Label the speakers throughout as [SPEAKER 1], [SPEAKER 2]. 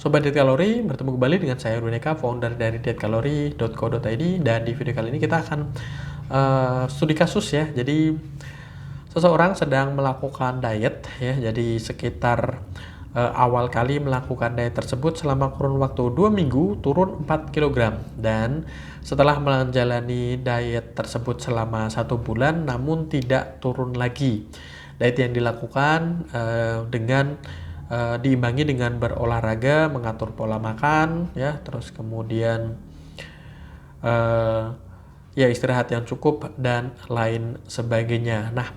[SPEAKER 1] Sobat Diet Kalori, bertemu kembali dengan saya Runeka, founder dari dietkalori.co.id, dan di video kali ini kita akan studi kasus ya. Jadi seseorang sedang melakukan diet ya. Jadi sekitar awal kali melakukan diet tersebut selama kurun waktu 2 minggu turun 4 kg, dan setelah menjalani diet tersebut selama 1 bulan namun tidak turun lagi. Diet yang dilakukan dengan diimbangi dengan berolahraga, mengatur pola makan ya, terus kemudian ya istirahat yang cukup dan lain sebagainya. Nah,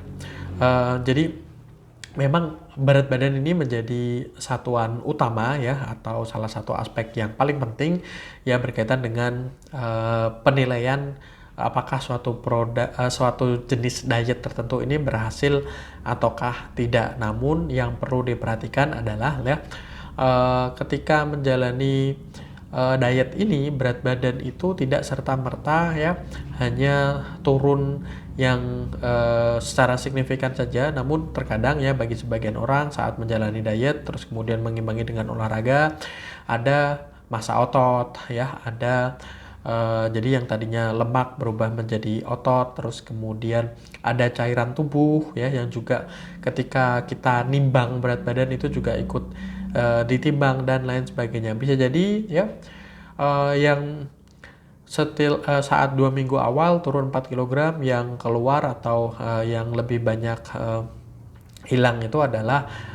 [SPEAKER 1] jadi memang berat badan ini menjadi satuan utama ya, atau salah satu aspek yang paling penting ya berkaitan dengan penilaian apakah suatu jenis diet tertentu ini berhasil ataukah tidak. Namun yang perlu diperhatikan adalah ya, ketika menjalani diet ini, berat badan itu tidak serta-merta ya hanya turun yang secara signifikan saja. Namun terkadang ya bagi sebagian orang saat menjalani diet terus kemudian mengimbangi dengan olahraga, ada massa otot ya, ada jadi yang tadinya lemak berubah menjadi otot, terus kemudian ada cairan tubuh ya yang juga ketika kita nimbang berat badan itu juga ikut ditimbang dan lain sebagainya. Bisa jadi ya yang saat 2 minggu awal turun 4 kg, yang keluar atau yang lebih banyak hilang itu adalah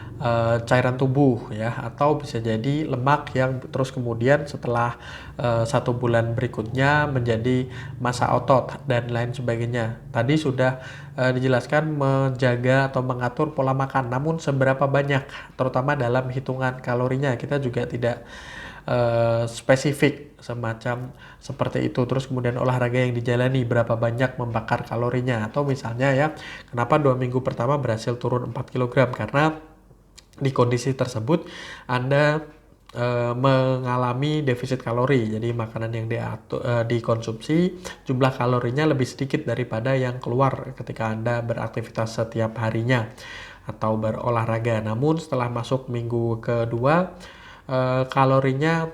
[SPEAKER 1] cairan tubuh ya, atau bisa jadi lemak yang terus kemudian setelah 1 bulan berikutnya menjadi massa otot dan lain sebagainya. Tadi sudah dijelaskan menjaga atau mengatur pola makan, namun seberapa banyak, terutama dalam hitungan kalorinya, kita juga tidak spesifik semacam seperti itu. Terus kemudian olahraga yang dijalani berapa banyak membakar kalorinya, atau misalnya ya kenapa 2 minggu pertama berhasil turun 4 kg, karena di kondisi tersebut Anda mengalami defisit kalori. Jadi makanan yang dikonsumsi jumlah kalorinya lebih sedikit daripada yang keluar ketika Anda beraktivitas setiap harinya atau berolahraga. Namun setelah masuk minggu kedua, kalorinya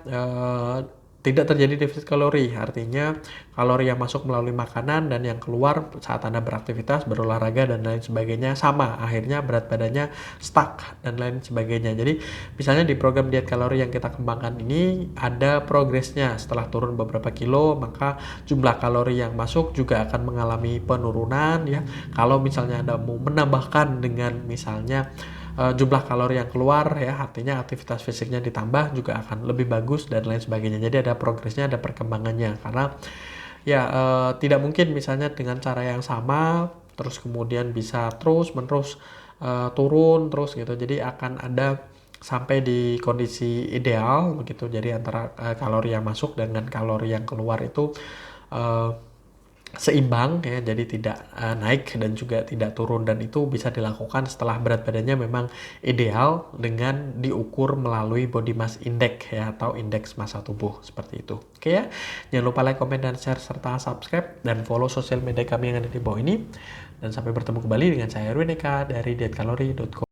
[SPEAKER 1] tidak terjadi defisit kalori, artinya kalori yang masuk melalui makanan dan yang keluar saat Anda beraktivitas, berolahraga dan lain sebagainya sama, akhirnya berat badannya stuck dan lain sebagainya. Jadi misalnya di program diet kalori yang kita kembangkan ini ada progresnya, setelah turun beberapa kilo maka jumlah kalori yang masuk juga akan mengalami penurunan ya. Kalau misalnya Anda mau menambahkan dengan misalnya jumlah kalori yang keluar ya, artinya aktivitas fisiknya ditambah juga akan lebih bagus dan lain sebagainya. Jadi ada progresnya, ada perkembangannya, karena ya tidak mungkin misalnya dengan cara yang sama terus kemudian bisa terus menerus turun terus gitu. Jadi akan ada sampai di kondisi ideal begitu. Jadi antara kalori yang masuk dengan kalori yang keluar itu seimbang ya, jadi tidak naik dan juga tidak turun, dan itu bisa dilakukan setelah berat badannya memang ideal dengan diukur melalui body mass index ya, atau indeks massa tubuh seperti itu. Oke ya, jangan lupa like, komen, dan share serta subscribe dan follow sosial media kami yang ada di bawah ini, dan sampai bertemu kembali dengan saya Erwin Eka dari dietkalori.co.